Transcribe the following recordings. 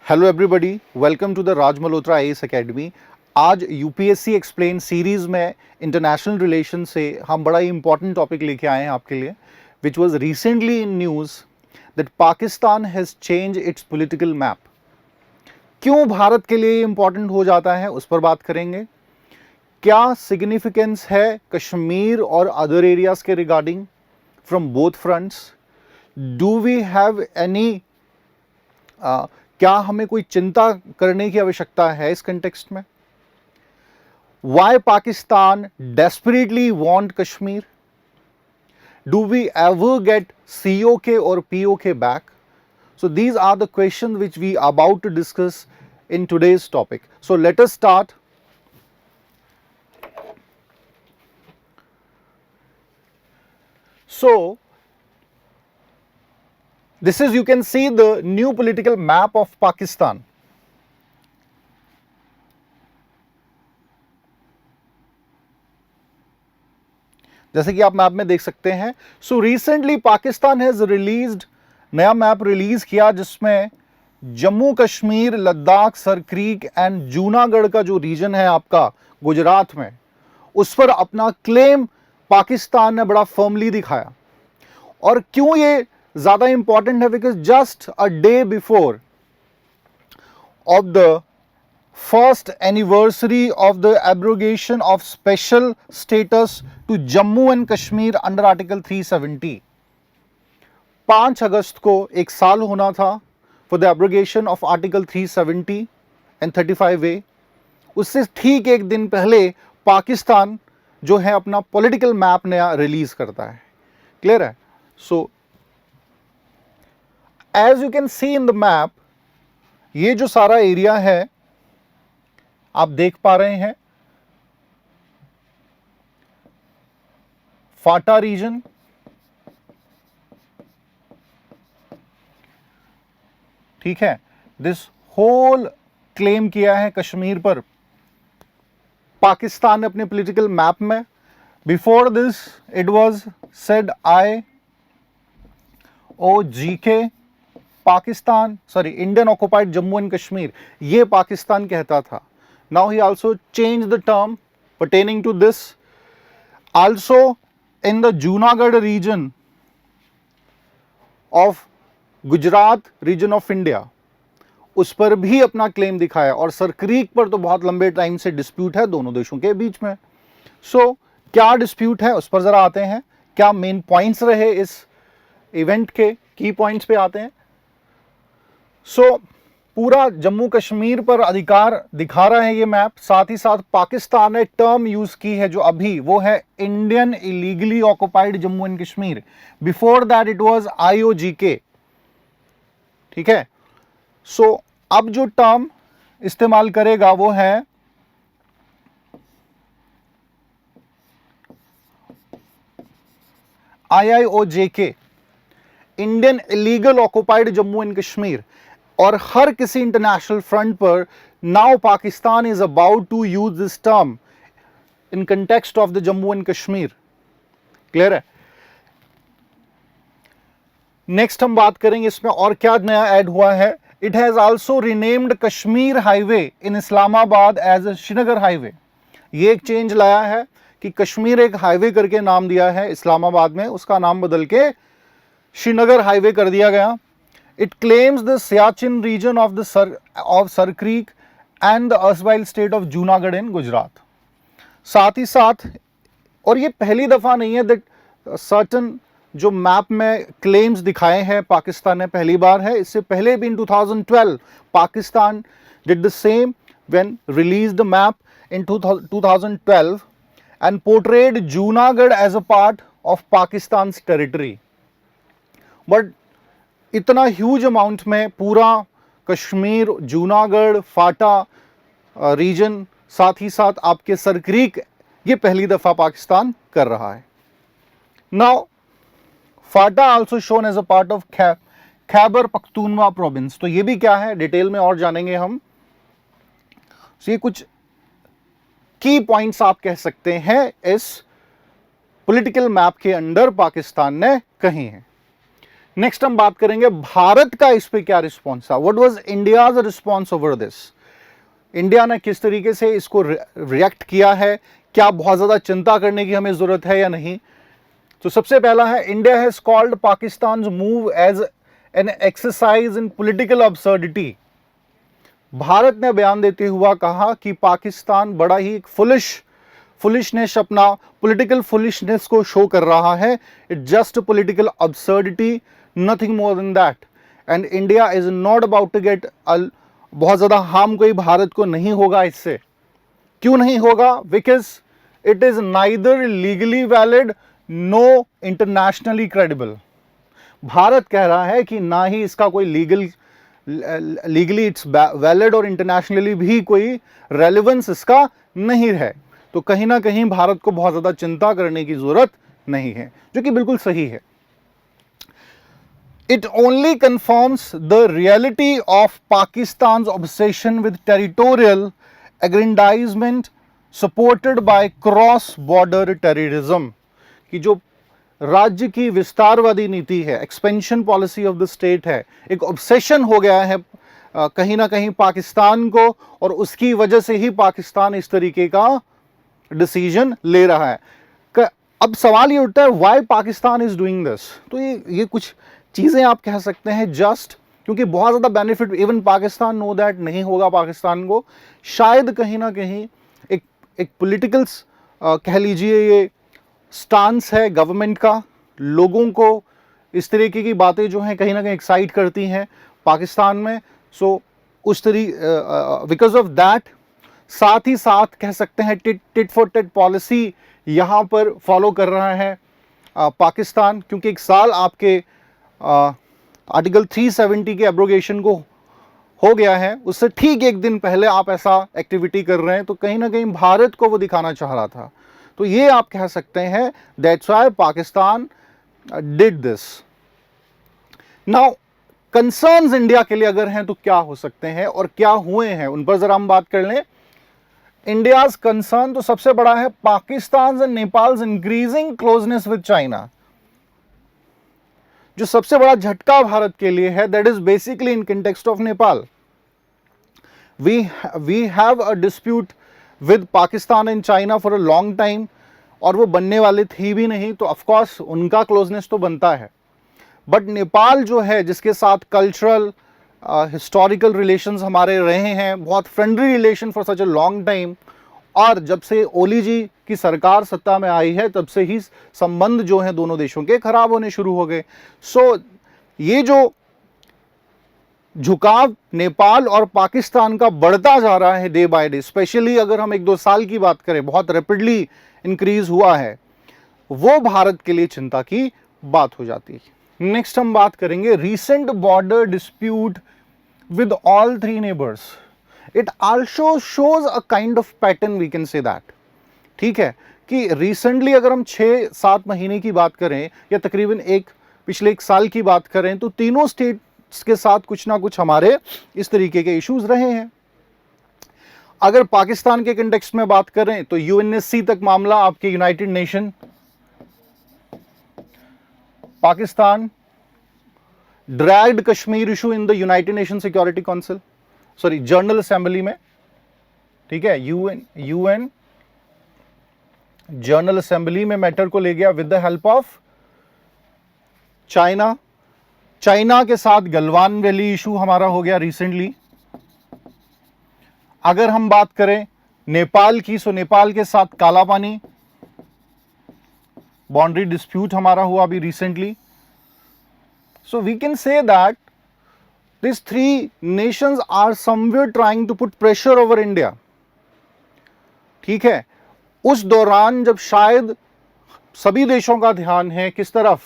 Hello everybody, welcome to the Raj Malhotra IAS academy. आज UPSC explain series में international relation से हम बड़ा ही इंपॉर्टेंट टॉपिक लेके आए हैं आपके लिए, which was recently in news that Pakistan has change it's political map. क्यों भारत के लिए इंपॉर्टेंट हो जाता है, उस पर बात करेंगे। क्या सिग्निफिकेंस है कश्मीर और अदर एरियाज के regarding from both fronts. Do we have any क्या हमें कोई चिंता करने की आवश्यकता है इस कंटेक्स्ट में। Why Pakistan desperately want Kashmir. Do we ever get COK और POK बैक। So these are the questions which we are about to discuss in today's topic. So let us start. So this is, you can see the new political map of Pakistan. जैसे कि आप map में देख सकते हैं। So recently Pakistan has released नया map release किया, जिसमें Jammu Kashmir, Ladakh, sir creek and Junagadh का जो रीजन है आपका गुजरात में, उस पर अपना क्लेम पाकिस्तान ने बड़ा फर्मली दिखाया। और क्यों ये ज्यादा इंपॉर्टेंट है, because just a day before of the first anniversary of the abrogation of special status to Jammu and Kashmir under Article 370, 5 अगस्त को एक साल होना था for the abrogation of Article 370 and 35A। उससे ठीक एक दिन पहले पाकिस्तान जो है अपना पॉलिटिकल मैप नया रिलीज करता है। क्लियर है। So as you can see in the map, ये जो सारा एरिया है आप देख पा रहे हैं, फाटा रीजन, ठीक है। दिस होल क्लेम किया है कश्मीर पर पाकिस्तान ने अपने पॉलिटिकल मैप में। Before this it was said IOGK Pakistan, sorry, Indian occupied Jammu and Kashmir, ये पाकिस्तान कहता था। Now he also changed the term pertaining to this. Also in the Junagadh region of Gujarat region of India, उस पर भी अपना claim दिखाया। और सर क्रीक पर तो बहुत लंबे टाइम से डिस्प्यूट है दोनों देशों के बीच में। सो क्या डिस्प्यूट है उस पर जरा आते हैं। क्या मेन पॉइंट्स रहे इस इवेंट के, की पॉइंट्स पे आते हैं। सो पूरा जम्मू कश्मीर पर अधिकार दिखा रहा है ये मैप। साथ ही साथ पाकिस्तान ने टर्म यूज की है जो अभी, वो है Indian illegally occupied Jammu and Kashmir. Before that it was IOGK, ठीक है। सो अब जो टर्म इस्तेमाल करेगा वो है IIOJK, Indian illegal occupied Jammu and Kashmir. और हर किसी इंटरनेशनल फ्रंट पर now Pakistan is about to use this term in context of the Jammu and Kashmir. Clear है। नेक्स्ट हम बात करेंगे इसमें और क्या नया ऐड हुआ है। It has also renamed Kashmir highway in Islamabad as Srinagar highway. ये एक चेंज लाया है कि कश्मीर एक हाईवे करके नाम दिया है इस्लामाबाद में, उसका नाम बदल के श्रीनगर हाईवे कर दिया गया। It claims the Siachen region of Sar Creek and the erstwhile state of Junagadh in Gujarat। साथ ही साथ, और ये पहली दफा नहीं है दैट सर्टन जो मैप में क्लेम्स दिखाए हैं पाकिस्तान ने, पहली बार है। इससे पहले भी इन 2012 Pakistan did the same when released the map in 2012 and portrayed Junagadh as a part of Pakistan's territory। But इतना ह्यूज अमाउंट में पूरा कश्मीर, जूनागढ़, फाटा रीजन, साथ ही साथ आपके सर क्रीक, ये पहली दफा पाकिस्तान कर रहा है। Now FATA also shown as a part of Khyber Pakhtunkhwa province. तो ये भी क्या है, डिटेल में और जानेंगे हम। तो ये कुछ की पॉइंट्स आप कह सकते हैं इस पॉलिटिकल मैप के अंडर पाकिस्तान ने कहे हैं। नेक्स्ट हम बात करेंगे भारत का इस पे क्या रिस्पॉन्स था, what was India's response over this. India ने किस तरीके से इसको रिएक्ट किया है, क्या बहुत ज्यादा चिंता करने की हमें जरूरत है या नहीं। तो सबसे पहला है, India has called Pakistan move as an exercise in political absurdity. Bharat ने बयान देते हुआ कहा कि पाकिस्तान बड़ा ही फुलिशनेस, अपना पॉलिटिकल फुलिशनेस को शो कर रहा है। It just political absurdity, nothing more than that. And India is not about to get, बहुत ज्यादा हार्म कोई भारत को नहीं होगा इससे। क्यों नहीं होगा? Because it is neither legally valid no internationally credible. Bharat कह रहा है कि ना ही इसका कोई लीगली इट्स वैलिड और इंटरनेशनली भी कोई रेलेवेंस इसका नहीं है। तो कहीं ना कहीं भारत को बहुत ज्यादा चिंता करने की जरूरत नहीं है, जो कि बिल्कुल सही है। It only confirms the reality of Pakistan obsession with territorial aggrandizement supported by cross border terrorism, कि जो राज्य की विस्तारवादी नीति है, expansion policy of the state है, एक ऑब्सेशन हो गया है कहीं ना कहीं पाकिस्तान को, और उसकी वजह से ही पाकिस्तान इस तरीके का डिसीजन ले रहा है। अब सवाल ये उठता है, why Pakistan is doing this. तो ये कुछ चीजें आप कह सकते हैं जस्ट क्योंकि बहुत ज्यादा benefit even Pakistan know that नहीं होगा पाकिस्तान को। शायद कहीं ना कहीं एक पॉलिटिकल कह लीजिए ये स्टांस है गवर्नमेंट का, लोगों को इस तरीके की बातें जो हैं कहीं ना कहीं एक्साइट करती हैं पाकिस्तान में। सो उस बिकॉज ऑफ दैट, साथ ही साथ कह सकते हैं टिट फॉर टेट पॉलिसी यहाँ पर फॉलो कर रहा है पाकिस्तान, क्योंकि एक साल आपके आर्टिकल 370 के एब्रोगेशन को हो गया है, उससे ठीक एक दिन पहले आप ऐसा एक्टिविटी कर रहे हैं। तो कहीं ना कहीं भारत को वो दिखाना चाह रहा था। तो ये आप कह सकते हैं that's why Pakistan did this. Now concerns India के लिए अगर हैं तो क्या हो सकते हैं और क्या हुए हैं, उन पर जरा हम बात कर लें। इंडियाज कंसर्न तो सबसे बड़ा है Pakistan and Nepal increasing closeness with China. जो सबसे बड़ा झटका भारत के लिए है, that is basically in context of Nepal. We have a dispute with Pakistan and China for a long time, और वो बनने वाले थे भी नहीं, तो ऑफकोर्स उनका क्लोजनेस तो बनता है। बट नेपाल जो है, जिसके साथ कल्चरल हिस्टोरिकल रिलेशंस हमारे रहे हैं, बहुत friendly relation for such a long time, और जब से ओली जी की सरकार सत्ता में आई है तब से ही संबंध जो हैं दोनों देशों के खराब होने शुरू हो गए। सो ये जो झुकाव नेपाल और पाकिस्तान का बढ़ता जा रहा है डे बाय डे, स्पेशली अगर हम 1-2 साल की बात करें, बहुत रैपिडली इंक्रीज हुआ है, वो भारत के लिए चिंता की बात हो जाती है। नेक्स्ट हम बात करेंगे recent border dispute with all 3 neighbours. It also shows a kind of pattern, we can say that. ठीक है कि रिसेंटली अगर हम 6-7 महीने की बात करें या तकरीबन पिछले 1 साल की बात करें, तो तीनों स्टेट्स के साथ कुछ ना कुछ हमारे इस तरीके के इश्यूज रहे हैं। अगर पाकिस्तान के कंटेक्स्ट में बात करें तो यूएनएससी तक मामला, आपके United nation, Pakistan dragged Kashmir issue in the United nation security council, sorry general assembly में। ठीक है, यूएन जनरल असेंबली में मैटर को ले गया with the help of China. China के साथ गलवान वैली इशू हमारा हो गया रिसेंटली। अगर हम बात करें नेपाल की, सो नेपाल के साथ काला पानी बाउंड्री डिस्प्यूट हमारा हुआ अभी recently. So we can say that these 3 nations are somewhere trying to put pressure over India. ठीक है, उस दौरान जब शायद सभी देशों का ध्यान है किस तरफ,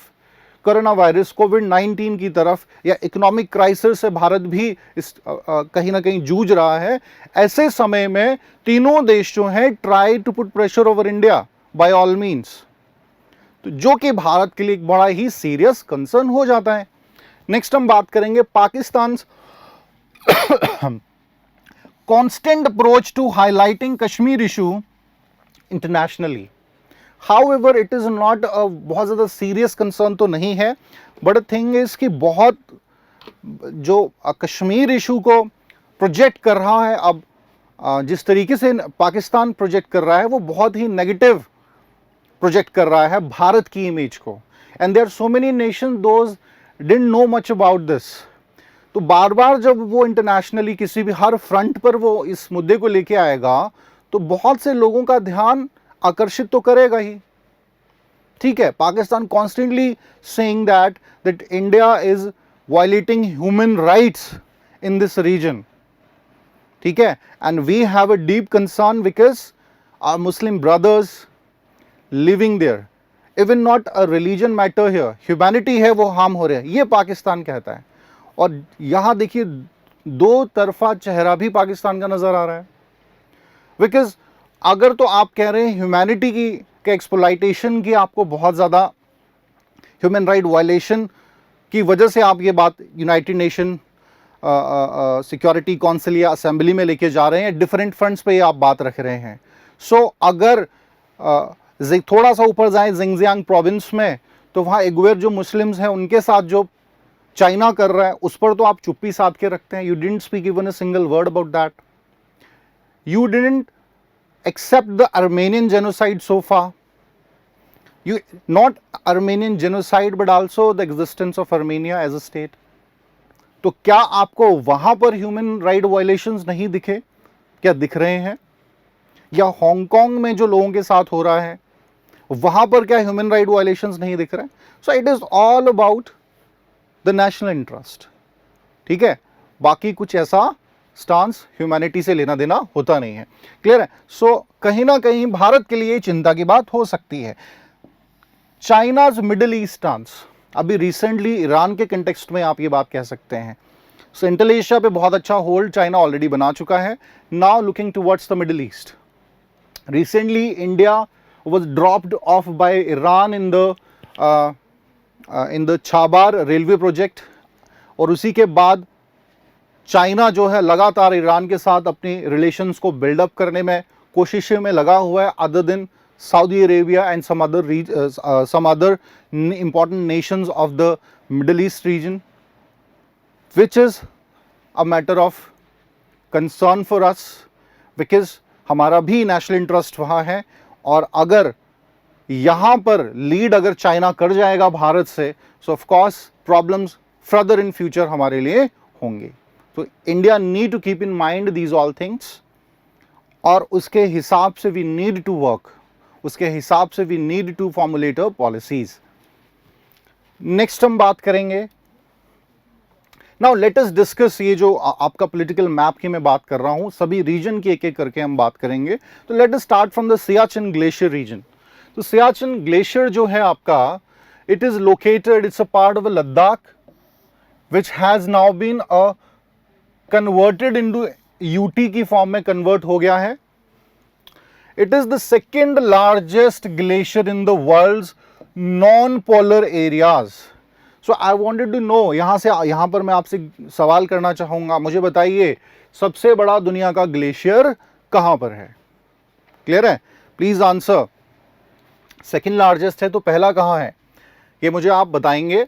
कोरोना वायरस कोविड-19 की तरफ, या इकोनॉमिक क्राइसिस से भारत भी इस कहीं ना कहीं जूझ रहा है, ऐसे समय में तीनों देश जो हैं try to put pressure over India by all means, तो जो कि भारत के लिए एक बड़ा ही सीरियस कंसर्न हो जाता है। नेक्स्ट हम बात करेंगे Pakistan constant approach to highlighting Kashmir issue internationally. However it is not बहुत ज्यादा सीरियस कंसर्न तो नहीं है, बट थिंग इज कि बहुत जो कश्मीर इशू को प्रोजेक्ट कर रहा है अब, जिस तरीके से पाकिस्तान प्रोजेक्ट कर रहा है वो बहुत ही नेगेटिव प्रोजेक्ट कर रहा है भारत की इमेज को। And there are so many nation those didn't know much about this. तो बार बार जब वो इंटरनेशनली किसी भी हर फ्रंट पर वो इस मुद्दे को लेके आएगा तो बहुत से लोगों का ध्यान आकर्षित तो करेगा ही। ठीक है, Pakistan constantly saying that India is violating human rights in this region. ठीक है, and we have a deep concern because our Muslim brothers living there, even not a religion matter here, humanity है वो हार्म हो रहा है, ये पाकिस्तान कहता है। और यहां देखिए दो तरफा चेहरा भी पाकिस्तान का नजर आ रहा है। बिकॉज अगर तो आप कह रहे हैं ह्यूमैनिटी की के एक्सप्लॉइटेशन की, आपको बहुत ज़्यादा ह्यूमन राइट वायलेशन की वजह से आप ये बात यूनाइटेड नेशन सिक्योरिटी काउंसिल या असेंबली में लेके जा रहे हैं, डिफरेंट फ्रंट्स पे ये आप बात रख रहे हैं। सो अगर थोड़ा सा ऊपर जाएं जिंगजियांग प्रोविंस में, तो वहाँ इग्वेर जो मुस्लिम्स हैं उनके साथ जो चाइना कर रहा है उस पर तो आप चुप्पी साध के रखते हैं। You didn't speak even a single word about that. You didn't accept the Armenian genocide so far. You not Armenian genocide but also the existence of Armenia as a state. तो क्या आपको वहां पर ह्यूमन राइट वायलेशंस नहीं दिखे? क्या दिख रहे हैं? या हांगकांग में जो लोगों के साथ हो रहा है वहां पर क्या ह्यूमन राइट वायलेशंस नहीं दिख रहे? So it is all about the national interest. ठीक है, बाकी कुछ ऐसा स्टांस ह्यूमैनिटी से लेना देना होता नहीं है। क्लियर है? सो कहीं ना कहीं भारत के लिए चिंता की बात हो सकती है। चाइनाज मिडिल ईस्ट स्टांस, अभी रिसेंटली ईरान के कंटेक्स्ट में आप ये बात कह सकते हैं। सेंट्रल एशिया पे बहुत अच्छा होल्ड चाइना ऑलरेडी बना चुका है। Now looking towards the Middle East, recently India was dropped off by Iran in the Chabahar railway project, और उसी के बाद चाइना जो है लगातार ईरान के साथ अपनी रिलेशंस को बिल्डअप करने में कोशिशों में लगा हुआ है, other than Saudi Arabia and some other important nations of the Middle East region, which is a matter of concern for us because हमारा भी नेशनल इंटरेस्ट वहाँ है। और अगर यहाँ पर लीड अगर चाइना कर जाएगा भारत से, so of course problems further in future हमारे लिए होंगे। तो India need to keep in mind these all things, और उसके हिसाब से वी नीड टू वर्क, उसके हिसाब से we need to formulate a policies. Next हम बात करेंगे, नाउ लेट अस डिस्कस, ये जो आपका पॉलिटिकल मैप की मैं बात कर रहा हूं, सभी रीजन की एक एक करके हम बात करेंगे। तो let us start from the Siachen glacier region. तो सियाचिन ग्लेशियर जो है आपका, it is located, it's a part of Ladakh which has now been converted into UT की फॉर्म में कन्वर्ट हो गया है। It is the second largest glacier in the world's non polar areas. So I wanted to know, यहां पर मैं आपसे सवाल करना चाहूंगा, मुझे बताइए सबसे बड़ा दुनिया का ग्लेशियर कहां पर है? क्लियर है? Please answer. सेकेंड लार्जेस्ट है तो पहला कहां है, ये मुझे आप बताएंगे।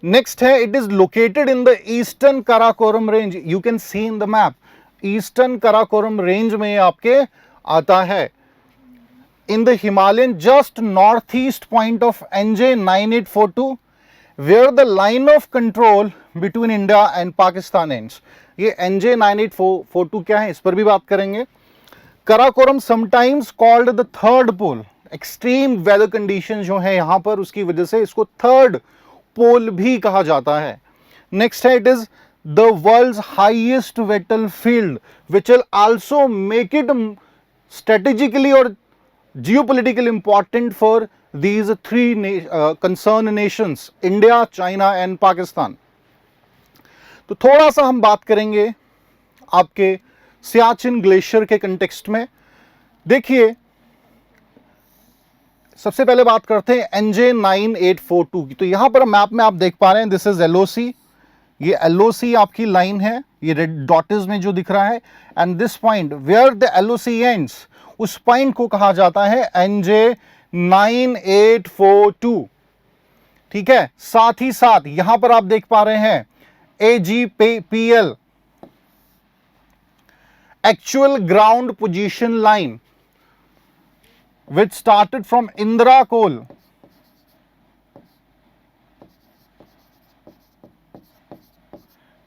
नेक्स्ट है, it is located in the eastern Karakoram range. You can see in the map, eastern Karakoram range में आपके आता है, in the Himalayan just northeast point of NJ 9842, where the line of control between India and Pakistan ends. ये NJ 9842 क्या है, इस पर भी बात करेंगे। Karakoram sometimes called the third pole, extreme weather conditions जो है यहाँ पर, उसकी वजह से इसको third pole भी कहा जाता है। Next है, it is the world's highest battlefield, which will also make it strategically or geopolitically important for these three concerned nations, India, China and Pakistan. तो थोड़ा सा हम बात करेंगे आपके सियाचिन ग्लेशियर के कंटेक्स्ट में। देखिए, सबसे पहले बात करते हैं NJ 9842 की। तो यहां पर मैप में आप देख पा रहे हैं, दिस इज LOC, ये LOC आपकी लाइन है, ये रेड डॉटेज में जो दिख रहा है, and this point where the LOC ends, उस पॉइंट को कहा जाता है NJ 9842। ठीक है। साथ ही साथ यहां पर आप देख पा रहे हैं AGPL, actual ground position line, which started from Indira Col,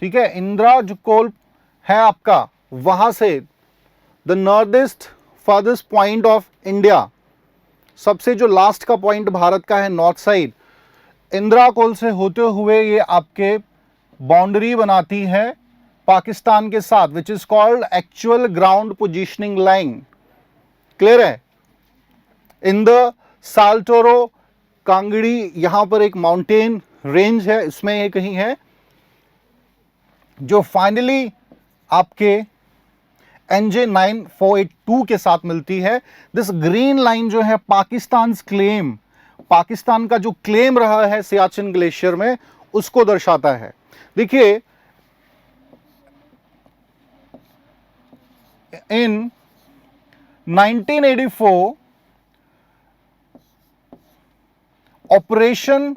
ठीक है। इंदिरा जो कोल है आपका, वहां से the north farthest point of India, सबसे जो लास्ट का पॉइंट भारत का है नॉर्थ साइड, इंदिरा कोल से होते हुए ये आपके बाउंड्री बनाती है पाकिस्तान के साथ, which is called actual ground positioning line. Clear है। इन द साल्टोरो कांगड़ी, यहां पर एक माउंटेन रेंज है, इसमें ये कहीं है, जो फाइनली आपके NJ 9482 के साथ मिलती है। दिस ग्रीन लाइन जो है पाकिस्तान क्लेम, पाकिस्तान का जो क्लेम रहा है सियाचिन ग्लेशियर में, उसको दर्शाता है। देखिए, इन 1984 ऑपरेशन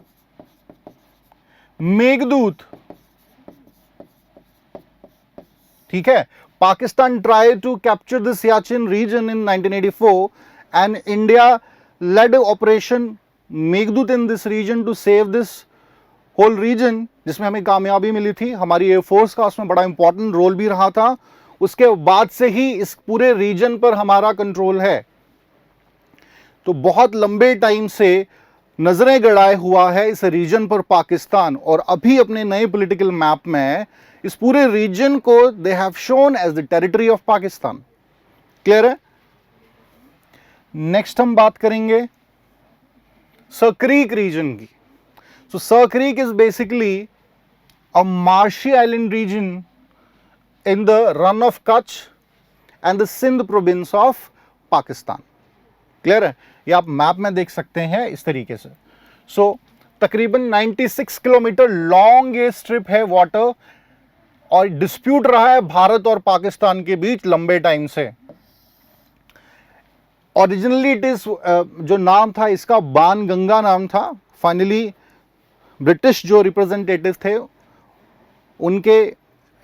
मेघदूत, ठीक है, Pakistan tried to capture the Siachen region in 1984 and India led Operation Meghdoot in this region to save this whole region, जिसमें हमें कामयाबी मिली थी। हमारी एयरफोर्स का उसमें बड़ा इंपॉर्टेंट रोल भी रहा था। उसके बाद से ही इस पूरे रीजन पर हमारा कंट्रोल है। तो बहुत लंबे टाइम से नजरें गड़ाए हुआ है इस रीजन पर पाकिस्तान, और अभी अपने नए पॉलिटिकल मैप में इस पूरे रीजन को they have shown as the territory of Pakistan. Clear है। नेक्स्ट हम बात करेंगे सकरीक रीजन की। So Sir Creek is basically a marshy island region in the Rann of Kutch and the Sindh province of Pakistan. Clear है। ये आप मैप में देख सकते हैं इस तरीके से। सो तकरीबन 96 किलोमीटर लॉन्ग ये स्ट्रिप है वाटर, और डिस्प्यूट रहा है भारत और पाकिस्तान के बीच लंबे टाइम से। ओरिजिनली इट इज जो नाम था इसका बान गंगा नाम था। फाइनली ब्रिटिश जो रिप्रेजेंटेटिव थे उनके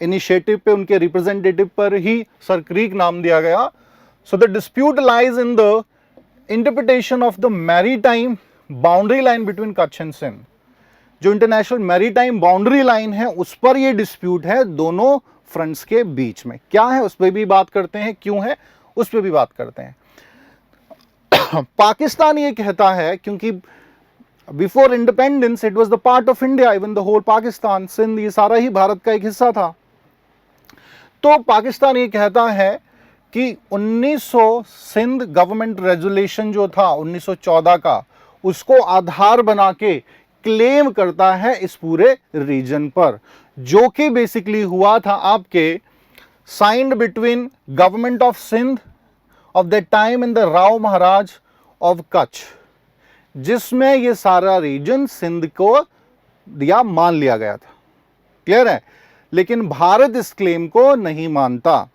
इनिशिएटिव पे, उनके रिप्रेजेंटेटिव पर ही सरक्रीक नाम दिया गया। So the dispute lies in the interpretation of the maritime boundary line between Kutch and Sindh. जो इंटरनेशनल मैरीटाइम बाउंड्री लाइन है उस पर ये डिस्प्यूट है दोनों फ्रंट्स के बीच में। क्या है उस पर भी बात करते हैं, क्यों है उस पर भी बात करते हैं। पाकिस्तान ये कहता है क्योंकि before independence it was the part of India, even the whole Pakistan, Sindh ये सारा ही भारत का एक हिस्सा था। तो पाकिस्तान ये कहता है कि 1900 सिंध गवर्नमेंट रेजोल्यूशन जो था 1914 का, उसको आधार बना के क्लेम करता है इस पूरे रीजन पर, जो कि बेसिकली हुआ था आपके signed between government of Sindh of the time in the Rao Maharaj of Kutch, जिसमें ये सारा रीजन सिंध को दिया मान लिया गया था। क्लियर है। लेकिन भारत इस क्लेम को नहीं मानता,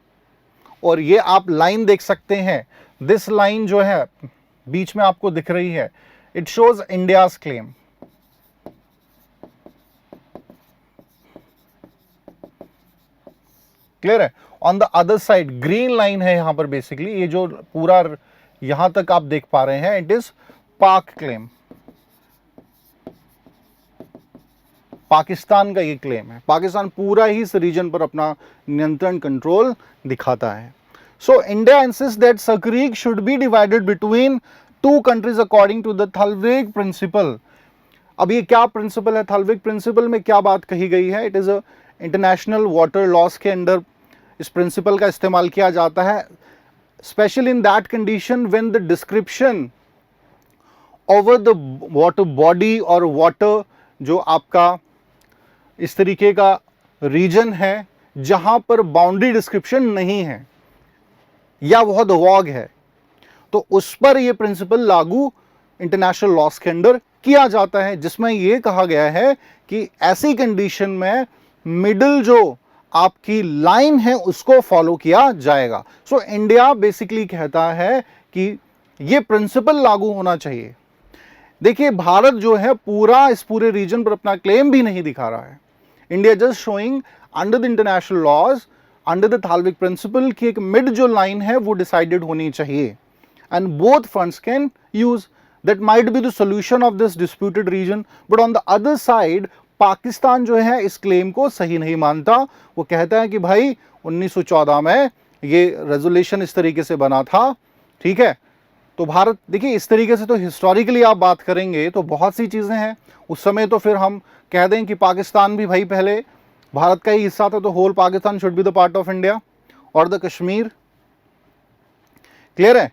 और ये आप लाइन देख सकते हैं, दिस लाइन जो है बीच में आपको दिख रही है, it shows India's claim. Clear है। On the other side green line है यहां पर, बेसिकली ये जो पूरा यहां तक आप देख पा रहे हैं, इट इज पाक क्लेम, पाकिस्तान का ये क्लेम है। पाकिस्तान पूरा ही इस रीजन पर अपना नियंत्रण कंट्रोल दिखाता है। So India insist that Sir Creek should be divided between two countries according to the thalweg principle. अब ये क्या प्रिंसिपल है? थलवेग प्रिंसिपल में क्या बात कही गई है? It is a international water loss के अंडर इस प्रिंसिपल का इस्तेमाल किया जाता है, specially in that condition when the description over the water body और वाटर जो आपका इस तरीके का रीजन है जहां पर बाउंड्री डिस्क्रिप्शन नहीं है या बहुत वॉग है, तो उस पर यह प्रिंसिपल लागू इंटरनेशनल लॉस के अंडर किया जाता है, जिसमें यह कहा गया है कि ऐसी कंडीशन में मिडिल जो आपकी लाइन है उसको फॉलो किया जाएगा। सो इंडिया बेसिकली कहता है कि यह प्रिंसिपल लागू होना चाहिए। देखिए भारत जो है पूरा इस पूरे रीजन पर अपना क्लेम भी नहीं दिखा रहा है। India just showing under the international laws, under the thalweg principle की एक मिड जो लाइन है वो डिसाइडेड होनी चाहिए, and both fronts can use, that might be the solution of this disputed region. But on the other side Pakistan जो है इस क्लेम को सही नहीं मानता। वो कहता है कि भाई 1914 में ये रेजोल्यूशन इस तरीके से बना था, ठीक है। तो भारत, देखिए इस तरीके से तो हिस्टोरिकली आप बात करेंगे तो बहुत सी चीज़ें हैं उस समय। तो फिर हम कह दें कि पाकिस्तान भी भाई पहले भारत का ही हिस्सा था, तो whole Pakistan should be the part of India, और द कश्मीर। क्लियर है,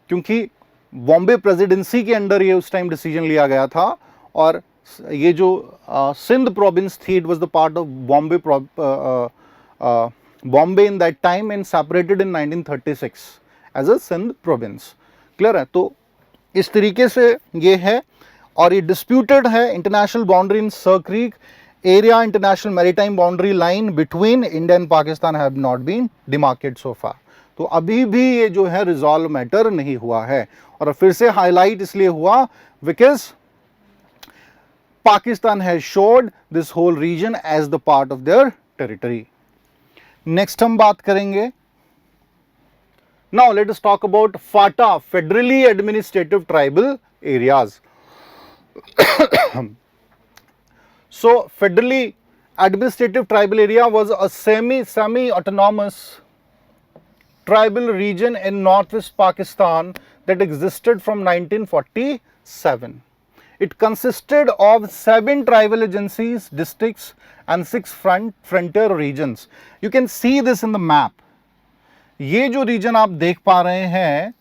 क्योंकि बॉम्बे प्रेसिडेंसी के अंडर ये उस टाइम डिसीजन लिया गया था, और ये जो सिंध प्रोविंस थी, it was the part of Bombay in that time and separated in 1936 as a Sindh province. Clear है, तो इस तरीके से ये है, और ये डिस्प्यूटेड है international boundary in Sir Creek area, international maritime boundary line between India and Pakistan have not been demarcated so far. तो अभी भी ये जो है रिजॉल्व मैटर नहीं हुआ है, और फिर से हाईलाइट इसलिए हुआ because Pakistan has showed this whole region as the part of their territory. Next हम बात करेंगे, now let us talk about FATA, federally administrative tribal areas. So federally administrative tribal area was a semi-autonomous tribal region in northwest Pakistan that existed from 1947. It consisted of 7 tribal agencies, districts and 6 frontier regions. You can see this in the map. ये जो reason आप देख पा रहे हैं,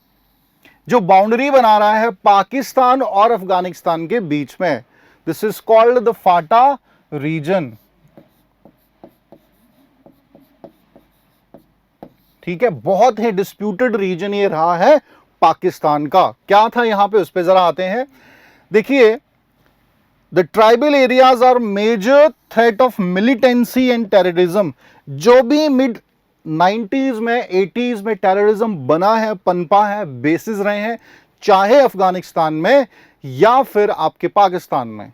जो boundary बना रहा है पाकिस्तान और अफगानिस्तान के बीच में, this is called the FATA region. ठीक है, बहुत ही डिस्प्यूटेड रीजन ये रहा है पाकिस्तान का। क्या था यहां पे, उस पे जरा आते हैं। देखिए, the tribal areas are major threat of militancy and terrorism. जो भी मिड 90s में 80s में टेररिज्म बना है, पनपा है, बेसिस रहे हैं, चाहे अफगानिस्तान में या फिर आपके पाकिस्तान में,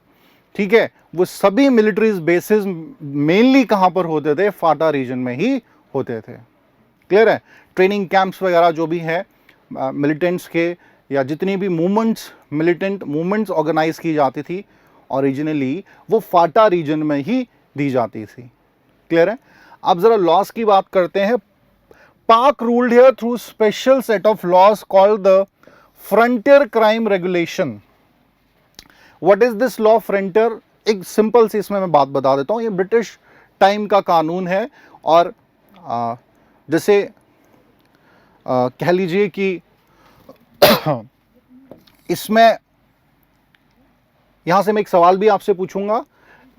ठीक है, वो सभी मिलिट्रीज बेसिस मेनली कहां पर होते थे, फाटा रीजन में ही होते थे। क्लियर है, ट्रेनिंग कैंप्स वगैरह जो भी है मिलिटेंट्स के, या जितनी भी मूवमेंट्स, मिलिटेंट मूवमेंट्स ऑर्गेनाइज की जाती थी ओरिजिनली, वो फाटा रीजन में ही दी जाती थी। क्लियर है, अब जरा लॉस की बात करते हैं। Pak ruled here through special set of laws called the frontier crime regulation. What is this law frontier? एक सिंपल सी इसमें मैं बात बता देता हूं। ये ब्रिटिश टाइम का कानून है, और जैसे कह लीजिए कि इसमें, यहां से मैं एक सवाल भी आपसे पूछूंगा,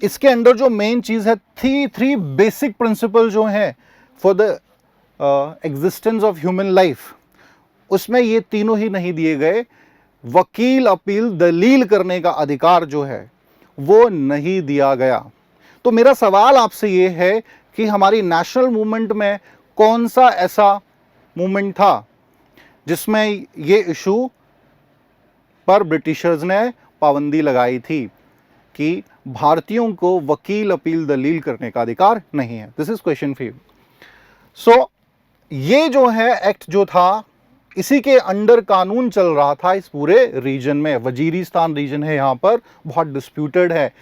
इसके अंदर जो मेन चीज है, थ्री बेसिक प्रिंसिपल जो है for the existence of human life, उसमें ये तीनों ही नहीं दिए गए। वकील, अपील, दलील करने का अधिकार जो है वो नहीं दिया गया। तो मेरा सवाल आपसे ये है कि हमारी नेशनल मूवमेंट में कौन सा ऐसा मूवमेंट था जिसमें ये इशू पर ब्रिटिशर्स ने पाबंदी लगाई थी कि भारतीयों को वकील, अपील, दलील करने का अधिकार नहीं है? This is question for you. So ये जो है एक्ट जो था, इसी के अंडर कानून चल रहा था इस पूरे रीजन में। वजीरिस्तान रीजन है, यहां पर बहुत डिस्प्यूटेड है।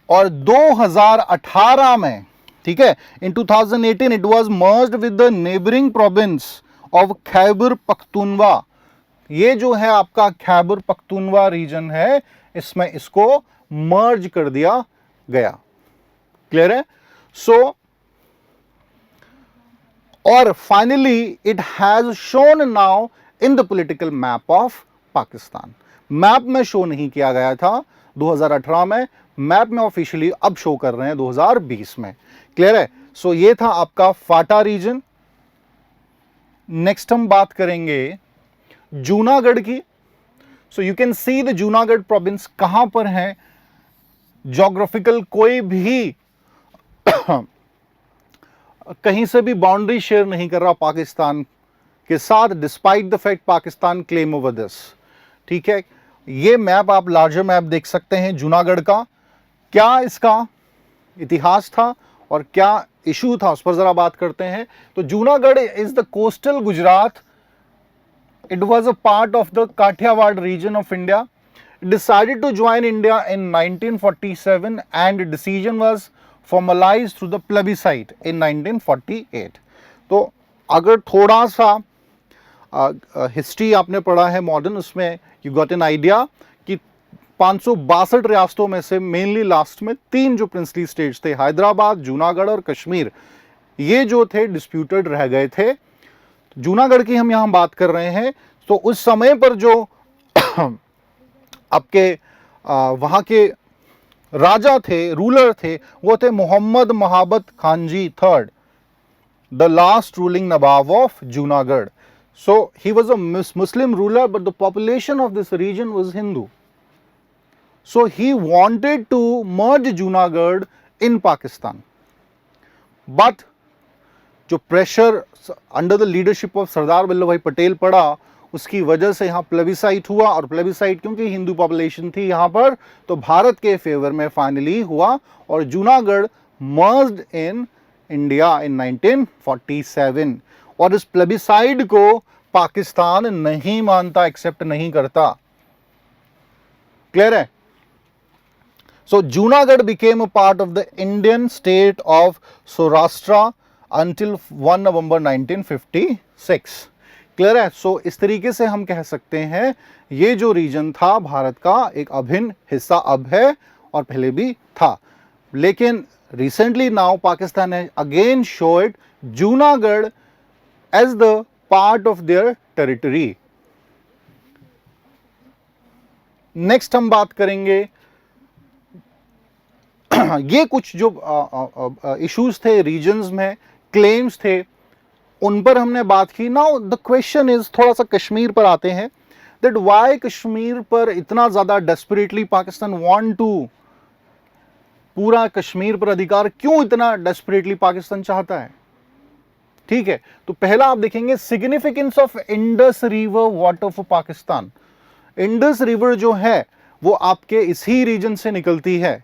और 2018 में, ठीक है, इन 2018 it was merged with the neighbouring province of Khyber Pakhtunkhwa. ये जो है आपका खैबर पख्तूनवा रीजन है, इसमें इसको मर्ज कर दिया गया। क्लियर है? सो और finally it has shown now in the political map of Pakistan. Map में शो नहीं किया गया था 2018 में, मैप में ऑफिशियली अब शो कर रहे हैं 2020 में। क्लियर है? सो ये था आपका फाटा रीजन। नेक्स्ट हम बात करेंगे जूनागढ़ की। So you can see the Junagadh province कहां पर है। ज्योग्राफिकल कोई भी कहीं से भी बाउंड्री शेयर नहीं कर रहा पाकिस्तान के साथ, despite the fact Pakistan claim over this. ठीक है, ये मैप आप लार्जर मैप देख सकते हैं जूनागढ़ का, क्या इसका इतिहास था और क्या इशू था उस पर जरा बात करते हैं। तो Junagadh is the coastal Gujarat, it was a part of the Kathiawar region of India, decided to join India in 1947 and decision was formalized through the plebiscite in 1948। तो अगर थोड़ा सा हिस्ट्री आपने पढ़ा है मॉडर्न, उसमें यू गॉट एन आइडिया कि 562 रियासतों में से मेनली लास्ट में 3 जो प्रिंसली स्टेट्स थे, हैदराबाद, जूनागढ़ और कश्मीर, ये जो थे डिस्प्यूटेड रह गए थे। जूनागढ़ की हम यहाँ बात कर रहे हैं। तो उस समय पर जो आपके वहाँ के राजा थे, रूलर थे, वो थे Mohammad Mahabat Khan ji third, the last ruling nawab of Junagadh. So he was a Muslim ruler but the population of this region was Hindu. So he wanted to merge Junagadh in Pakistan, but जो pressure under the leadership of Sardar Vallabh Bhai Patel पड़ा, उसकी वजह से यहाँ plebiscite हुआ, और plebiscite क्योंकि Hindu population थी यहाँ पर, तो भारत के फेवर में फाइनली हुआ और Junagadh merged in India in 1947। और इस प्लेबिसाइट को पाकिस्तान नहीं मानता, एक्सेप्ट नहीं करता। क्लियर है? So Junagadh became a part of the Indian state of Saurashtra until 1 November 1956। Clear है? सो इस तरीके से हम कह सकते हैं ये जो रीजन था भारत का एक अभिन्न हिस्सा अब है और पहले भी था। लेकिन रिसेंटली नाउ पाकिस्तान ने again showed Junagadh as the part of their territory. Next हम बात करेंगे ये कुछ जो इश्यूज थे रीजन्स में, क्लेम्स थे, उन पर हमने बात की। नाउ द क्वेश्चन इज, थोड़ा सा कश्मीर पर आते हैं, दैट व्हाई कश्मीर पर इतना ज्यादा डेस्परेटली पाकिस्तान वांट टू, पूरा कश्मीर पर अधिकार क्यों इतना डेस्परेटली पाकिस्तान चाहता है? ठीक है, तो पहला आप देखेंगे significance of Indus river water for Pakistan. Indus river जो है वो आपके इसी रीजन से निकलती है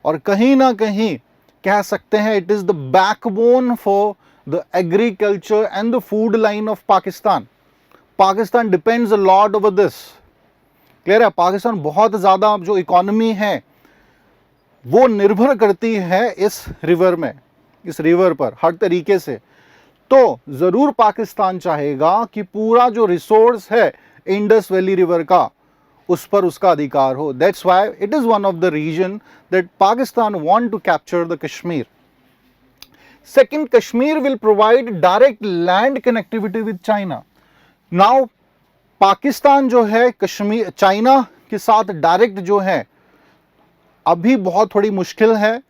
और कहीं ना कहीं कह सकते हैं it is the backbone for the agriculture and the food line of Pakistan. Pakistan depends a lot over this. Clear है? पाकिस्तान बहुत ज्यादा जो इकोनॉमी है वो निर्भर करती है इस रिवर में, इस रिवर पर हर तरीके से। तो जरूर पाकिस्तान चाहेगा कि पूरा जो रिसोर्स है इंडस वैली रिवर का, उस पर उसका अधिकार हो। That's why it is one of the reason that Pakistan want to capture the Kashmir. Second, Kashmir will provide direct land connectivity with China. Now Pakistan जो है कश्मीर चाइना के साथ डायरेक्ट जो है अभी बहुत थोड़ी मुश्किल है,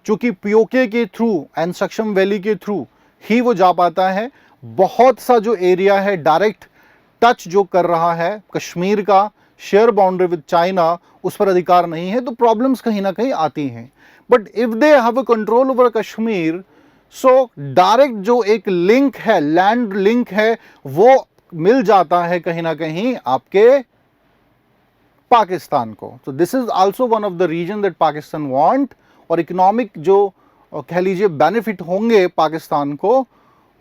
चूंकि पीओके के थ्रू एंड सक्शम वैली के थ्रू ही वो जा पाता है। बहुत सा जो एरिया है डायरेक्ट टच जो कर रहा है कश्मीर का, शेयर बाउंड्री विद चाइना, उस पर अधिकार नहीं है, तो प्रॉब्लम्स कहीं ना कहीं आती हैं। But if they have a control over Kashmir, so direct जो एक लिंक है, लैंड लिंक है, वो मिल जाता है कहीं ना कहीं आपके पाकिस्तान को। तो this is also one of the reason that Pakistan want, और इकोनॉमिक जो कह लीजिए बेनिफिट होंगे पाकिस्तान को,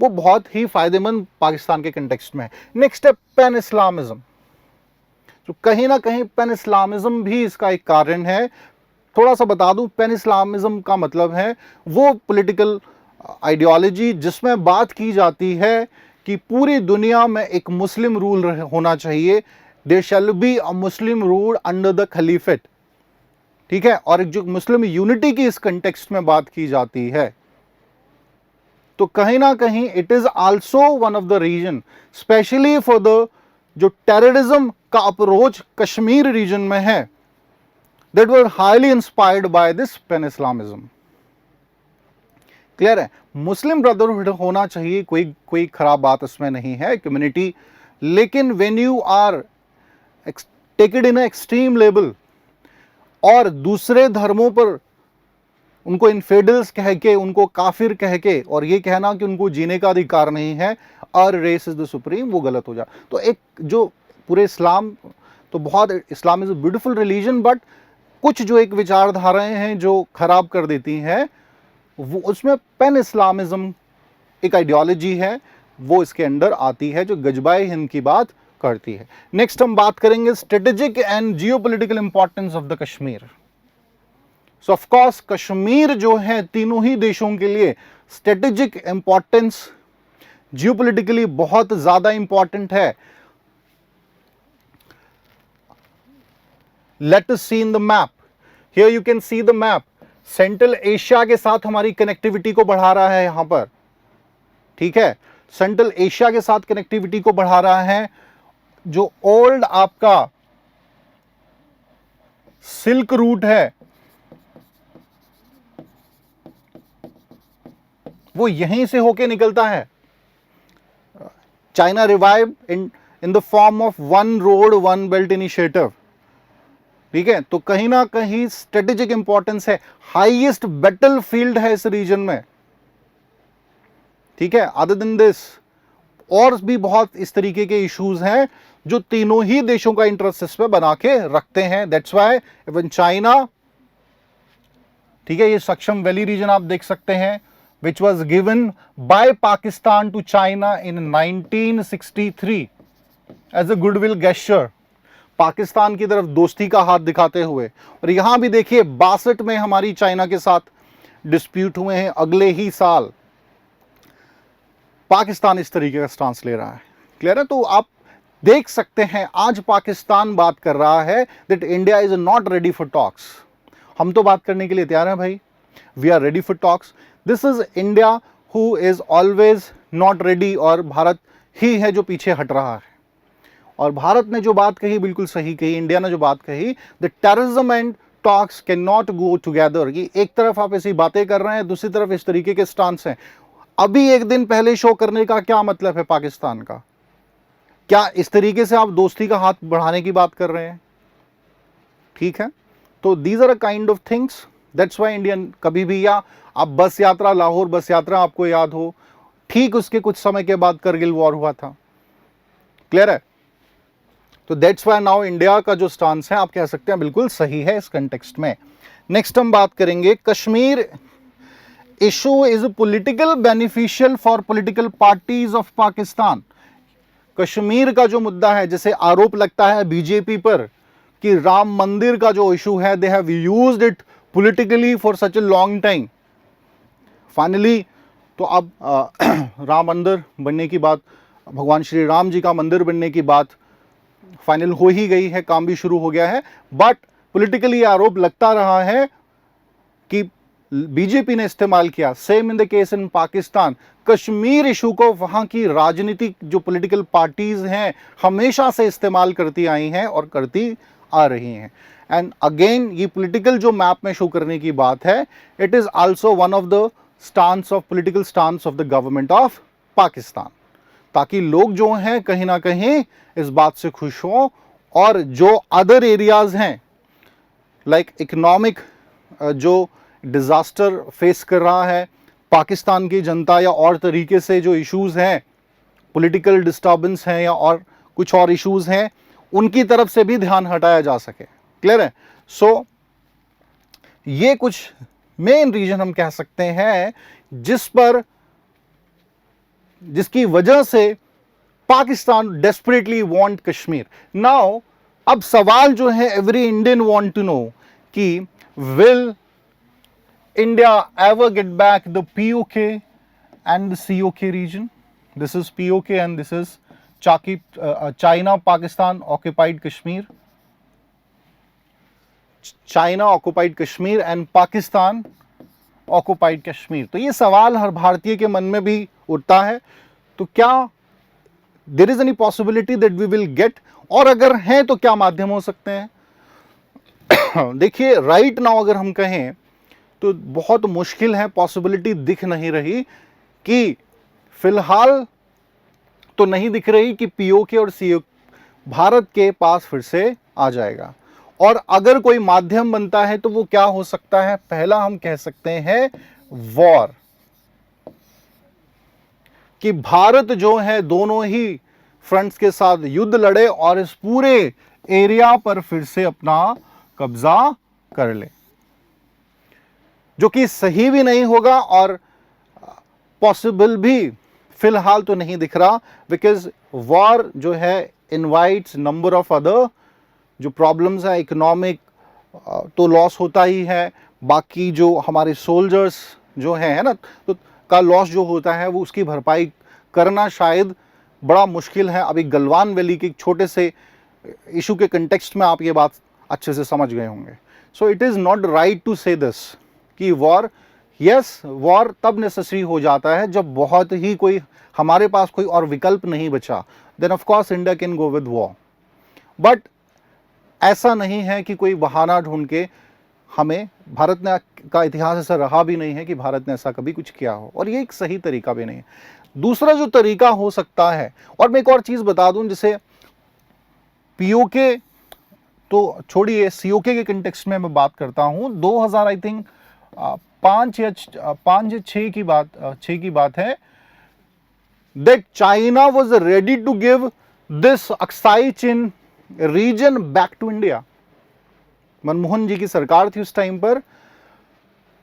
वो बहुत ही फायदेमंद पाकिस्तान के कंटेक्स्ट में है। नेक्स्ट है पैन इस्लामिज्म। तो कहीं ना कहीं पैन इस्लामिज्म भी इसका एक कारण है। थोड़ा सा बता दूं, पैन इस्लामिज्म का मतलब है वो पॉलिटिकल आइडियोलॉजी जिसमें बात की जाती है कि पूरी दुनिया में एक मुस्लिम रूल होना चाहिए, there shall be a Muslim rule under the caliphate. ठीक है, और एक जो मुस्लिम यूनिटी की इस कंटेक्स्ट में बात की जाती है। तो कहीं ना कहीं it is also one of the reason, specially for the जो टेररिज्म का अप्रोच कश्मीर रीजन में है, that were highly inspired by this pan Islamism. Clear है? मुस्लिम ब्रदरहुड होना चाहिए, कोई खराब बात इसमें नहीं है, कम्युनिटी, लेकिन when you are taken in extreme level और दूसरे धर्मों पर उनको इनफेडल्स कह के, उनको काफिर कह के, और ये कहना कि उनको जीने का अधिकार नहीं है, और रेस इज द सुप्रीम, वो गलत हो जाए। तो एक जो पूरे इस्लाम तो बहुत, Islam is a beautiful religion, but कुछ जो एक विचारधाराएं हैं जो खराब कर देती हैं, वो उसमें पैन इस्लामिज्म एक आइडियोलॉजी है, वो इसके अंदर आती है, जो गजबाए हिंद की बात करती है। नेक्स्ट हम बात करेंगे strategic and geopolitical importance of the Kashmir. So of course Kashmir जो है तीनों ही देशों के लिए स्ट्रेटेजिक इंपॉर्टेंस, जियोपॉलिटिकली बहुत ज्यादा इंपॉर्टेंट है। Let us see in the map, here you can see the map. Central Asia के साथ हमारी कनेक्टिविटी को बढ़ा रहा है यहां पर, ठीक है, सेंट्रल एशिया के साथ कनेक्टिविटी को बढ़ा रहा है। जो ओल्ड आपका सिल्क रूट है वो यहीं से होके निकलता है। China revive in the form of one road one belt initiative, ठीक है। तो कहीं ना कहीं स्ट्रेटेजिक इंपॉर्टेंस है, हाईएस्ट बैटल फील्ड है इस रीजन में, ठीक है। अदर देन दिस और भी बहुत इस तरीके के इश्यूज हैं जो तीनों ही देशों का इंटरेस्ट इस पे बना के रखते हैं। दैट्स व्हाई इवन चाइना, ठीक है, ये सक्षम वैली रीजन आप देख सकते हैं, which was given by Pakistan to China in 1963 as a goodwill gesture, Pakistan की तरफ दोस्ती का हाथ दिखाते हुए। और यहां भी देखिए 62 में हमारी चाइना के साथ डिस्प्यूट हुए हैं, अगले ही साल पाकिस्तान इस तरीके का स्टांस ले रहा है। क्लियर है? तो आप देख सकते हैं आज पाकिस्तान बात कर रहा है that India is not ready for talks. हम तो बात करने के लिए तैयार हैं भाई, we are ready for talks. This is India who is always not ready, और भारत ही है जो पीछे हट रहा है। और भारत ने जो बात कही बिल्कुल सही कही, इंडिया ने जो बात कही, the terrorism and talks can not go together, कि एक तरफ आप ऐसी बातें कर रहे हैं, दूसरी तरफ इस तरीके के स्टांस हैं। अभी एक दिन पहले शो करने का क्या मतलब है पाकिस्तान का? क्या इस तरीके से आप दोस्ती का हाथ बढ़ाने की बात कर रहे हैं? ठीक है, तो these are a kind of things, that's why Indian कभी भी, या आप बस यात्रा, लाहौर बस यात्रा आपको याद हो, ठीक उसके कुछ समय के बाद करगिल वॉर हुआ था। क्लियर है? तो दैट्स व्हाई नाउ इंडिया का जो स्टांस है आप कह सकते हैं बिल्कुल सही है इस कंटेक्स्ट में। नेक्स्ट हम बात करेंगे Kashmir issue is political beneficial for political parties of Pakistan. Kashmir का जो मुद्दा है, जैसे आरोप लगता है बीजेपी पर कि राम मंदिर का जो इशू है, they have used it politically for such a long time. Finally तो अब राम मंदिर बनने की बात, भगवान श्री राम जी का मंदिर बनने की बात फाइनल हो ही गई है, काम भी शुरू हो गया है, बट पॉलिटिकली आरोप लगता रहा है कि बीजेपी ने इस्तेमाल किया। Same in the case in Pakistan, Kashmir issue को वहां की राजनीतिक जो पॉलिटिकल पार्टीज हैं हमेशा से इस्तेमाल करती आई हैं और करती आ रही हैं। एंड अगेन ये पॉलिटिकल जो मैप में शो करने की बात है, it is also one of the stance of political stance of the government of Pakistan, ताकि लोग जो हैं कहीं ना कहीं इस बात से खुश हों, और जो अदर एरियाज हैं लाइक इकोनॉमिक जो डिजास्टर फेस कर रहा है पाकिस्तान की जनता, या और तरीके से जो इश्यूज हैं, पॉलिटिकल डिस्टर्बेंस हैं या और कुछ और इश्यूज हैं, उनकी तरफ से भी ध्यान हटाया जा सके। क्लियर है? सो ये कुछ मेन रीजन हम कह सकते हैं जिसकी वजह से Pakistan desperately want Kashmir. Now अब सवाल जो है every Indian want to know कि will India ever get back the POK and the COK region? This is POK and this is China Pakistan occupied Kashmir. China occupied Kashmir and Pakistan occupied Kashmir. तो ये सवाल हर भारतीय के मन में भी उठता है। तो क्या there is any possibility that we will get, और अगर हैं तो क्या माध्यम हो सकते हैं? देखिए राइट नाउ अगर हम कहें तो बहुत मुश्किल है, पॉसिबिलिटी दिख नहीं रही, कि फिलहाल तो नहीं दिख रही कि पीओके और सीओ भारत के पास फिर से आ जाएगा। और अगर कोई माध्यम बनता है तो वो क्या हो सकता है? पहला हम कह सकते हैं वॉर, कि भारत जो है दोनों ही फ्रंट्स के साथ युद्ध लड़े और इस पूरे एरिया पर फिर से अपना कब्जा कर ले, जो कि सही भी नहीं होगा और पॉसिबल भी फिलहाल तो नहीं दिख रहा, बिकॉज वॉर जो है इनवाइट्स नंबर ऑफ अदर जो प्रॉब्लम्स है। इकोनॉमिक तो लॉस होता ही है, बाकी जो हमारे सोल्जर्स जो है ना, तो का लॉस जो होता है वो उसकी भरपाई करना शायद बड़ा मुश्किल है। अभी गलवान वैली के छोटे से इशू के कंटेक्स्ट में आप ये बात अच्छे से समझ गए होंगे। So it is not right to say this कि वॉर, यस वॉर तब नेसेसरी हो जाता है जब बहुत ही कोई हमारे पास कोई और विकल्प नहीं बचा, then of course India can go with war. But ऐसा नहीं है कि कोई बहाना ढूंढ के हमें, भारत ने का इतिहास ऐसा रहा भी नहीं है कि भारत ने ऐसा कभी कुछ किया हो, और ये एक सही तरीका भी नहीं है। दूसरा जो तरीका हो सकता है, और मैं एक और चीज़ बता दूं, जैसे पीओके तो छोड़िए, सीओके के कंटेक्स्ट में मैं बात करता हूं। 2000 आई थिंक 5 या 6 की बात है, that China was ready to give this Aksai Chin region back to India. Manmohan ji की सरकार थी उस टाइम पर,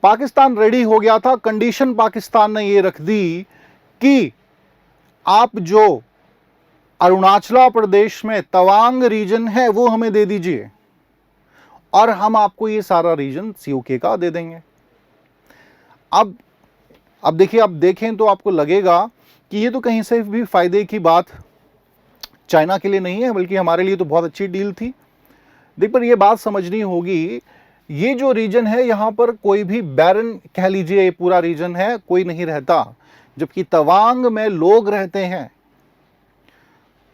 पाकिस्तान रेडी हो गया था। कंडीशन पाकिस्तान ने ये रख दी कि आप जो अरुणाचल प्रदेश में तवांग रीजन है वो हमें दे दीजिए और हम आपको ये सारा रीजन सीओके का दे देंगे। अब देखिए, अब देखें तो आपको लगेगा कि ये तो कहीं से भी फायदे की बात चाइना के लिए नहीं है, बल्कि हमारे लिए तो बहुत अच्छी डील थी। देख, पर ये बात समझनी होगी, ये जो रीजन है यहाँ पर कोई भी बैरन कह लीजिए, ये पूरा रीजन है, कोई नहीं रहता, जबकि तवांग में लोग रहते हैं।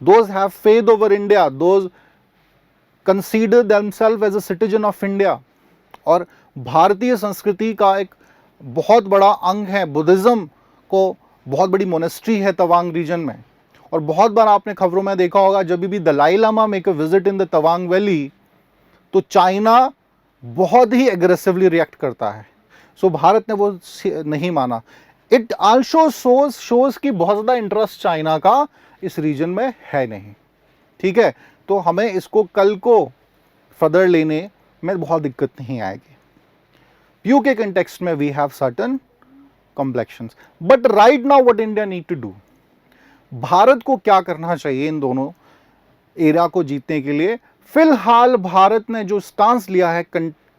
Those have faith over India, those consider themselves as a citizen of India। और भारतीय संस्कृति का एक बहुत बड़ा अंग है, बुद्धिज्म को बहुत बड़ी मोनेस्ट्री है तवांग रीजन में। और बहुत बार आपने खबरों में देखा होगा, जब भी Dalai Lama make a visit in the Tawang valley, तो चाइना बहुत ही एग्रेसिवली रिएक्ट करता है। सो भारत ने वो नहीं माना। इट आल्सो शोज कि बहुत ज़्यादा इंटरेस्ट चाइना का इस रीजन में है नहीं। ठीक है, तो हमें इसको कल को फर्दर लेने में बहुत दिक्कत नहीं आएगी। पीयू के कंटेक्स्ट में we have certain complexions, but right now what India need to do, Bharat को क्या करना चाहिए इन दोनों एरिया को जीतने के लिए। फिलहाल भारत ने जो स्टांस लिया है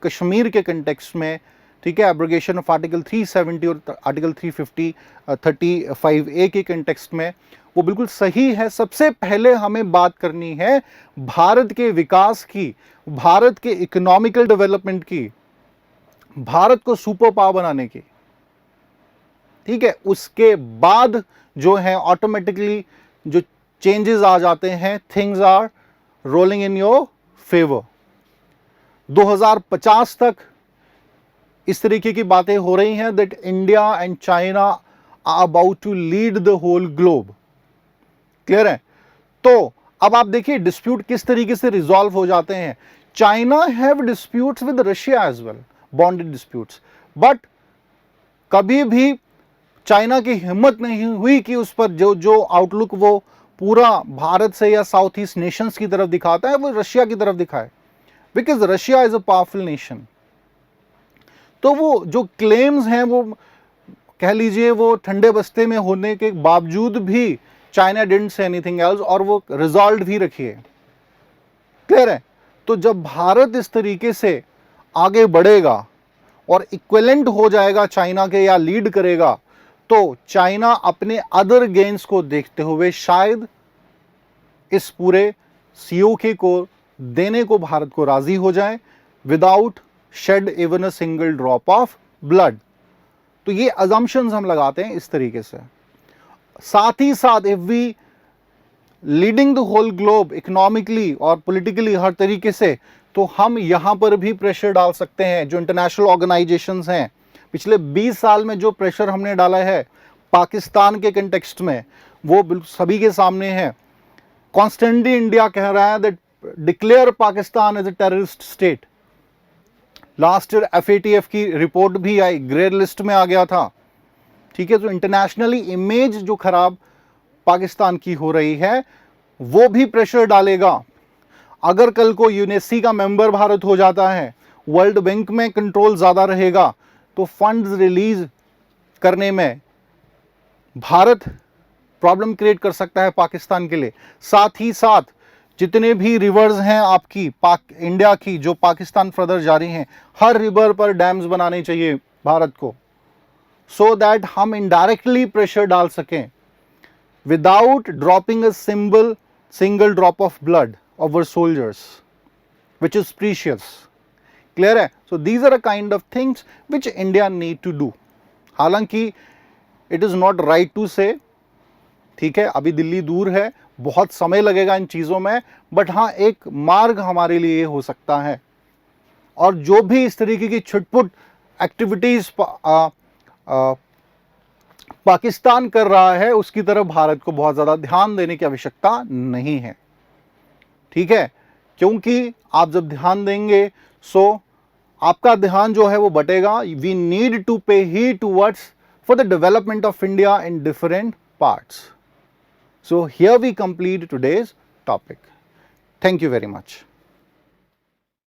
कश्मीर के कंटेक्स्ट में, ठीक है, एब्रोगेशन ऑफ आर्टिकल 370 और आर्टिकल 335A के कंटेक्स्ट में, वो बिल्कुल सही है। सबसे पहले हमें बात करनी है भारत के विकास की, भारत के इकोनॉमिकल डेवलपमेंट की, भारत को सुपर पावर बनाने की। ठीक है, उसके बाद जो है ऑटोमेटिकली जो चेंजेस आ जाते हैं, things are rolling in your favour. 2050 तक इस तरीके की बातें हो रही हैं that India and China are about to lead the whole globe. Clear है? तो अब आप देखिए डिस्प्यूट किस तरीके से रिजॉल्व हो जाते हैं। China have disputes with Russia as well, bonded disputes, but कभी भी चाइना की हिम्मत नहीं हुई कि उस पर जो आउटलुक वो पूरा भारत से या साउथ ईस्ट नेशंस की तरफ दिखाता है वो रशिया की तरफ दिखाए, because Russia is a powerful nation. तो वो जो क्लेम्स हैं वो कह लीजिए वो ठंडे बस्ते में होने के बावजूद भी China didn't say anything else, और वो रिजॉल्व भी रखिए। क्लियर है? तो जब भारत इस तरीके से आगे बढ़ेगा और इक्विवेलेंट हो जाएगा चाइना के या लीड करेगा, तो चाइना अपने अदर गेन्स को देखते हुए शायद इस पूरे सीओके को देने को भारत को राजी हो जाए without shed even a single drop of blood. तो ये अजम्पशंस हम लगाते हैं इस तरीके से। साथ ही साथ if we leading the whole globe economically और पॉलिटिकली हर तरीके से, तो हम यहां पर भी प्रेशर डाल सकते हैं। जो इंटरनेशनल ऑर्गेनाइजेशंस हैं, पिछले 20 साल में जो प्रेशर हमने डाला है पाकिस्तान के कंटेक्स्ट में, वो बिल्कुल सभी के सामने है। कॉन्स्टेंटली इंडिया कह रहा है that declare Pakistan as a terrorist state. Last year FATF की रिपोर्ट भी आई, ग्रे लिस्ट में आ गया था। ठीक है, तो इंटरनेशनली इमेज जो खराब पाकिस्तान की हो रही है वो भी प्रेशर डालेगा। अगर कल को यूनेस्सी का मेंबर भारत हो जाता है, वर्ल्ड बैंक में कंट्रोल ज़्यादा रहेगा, तो फंड्स रिलीज करने में भारत प्रॉब्लम क्रिएट कर सकता है पाकिस्तान के लिए। साथ ही साथ जितने भी रिवर्स हैं आपकी इंडिया की जो पाकिस्तान फर्दर जा रही हैं, हर रिवर पर डैम्स बनाने चाहिए भारत को, सो दैट हम इनडायरेक्टली प्रेशर डाल सकें without dropping a single drop of blood of our soldiers which is precious. Clear है? So these are a kind of things which India need to do. हालांकि it is not right to say, ठीक है, अभी दिल्ली दूर है, बहुत समय लगेगा इन चीज़ों में, बट हाँ एक मार्ग हमारे लिए हो सकता है। और जो भी इस तरीके की छुटपुट एक्टिविटीज़ पाकिस्तान कर रहा है, उसकी तरफ भारत को बहुत ज़्यादा ध्यान देने की आवश्यकता नहीं है, ठीक है? क्योंकि आप जब ध्यान देंगे सो आपका ध्यान जो है वो बटेगा। We need to pay heed towards for the development of India in different parts. So here we complete today's topic. Thank you very much.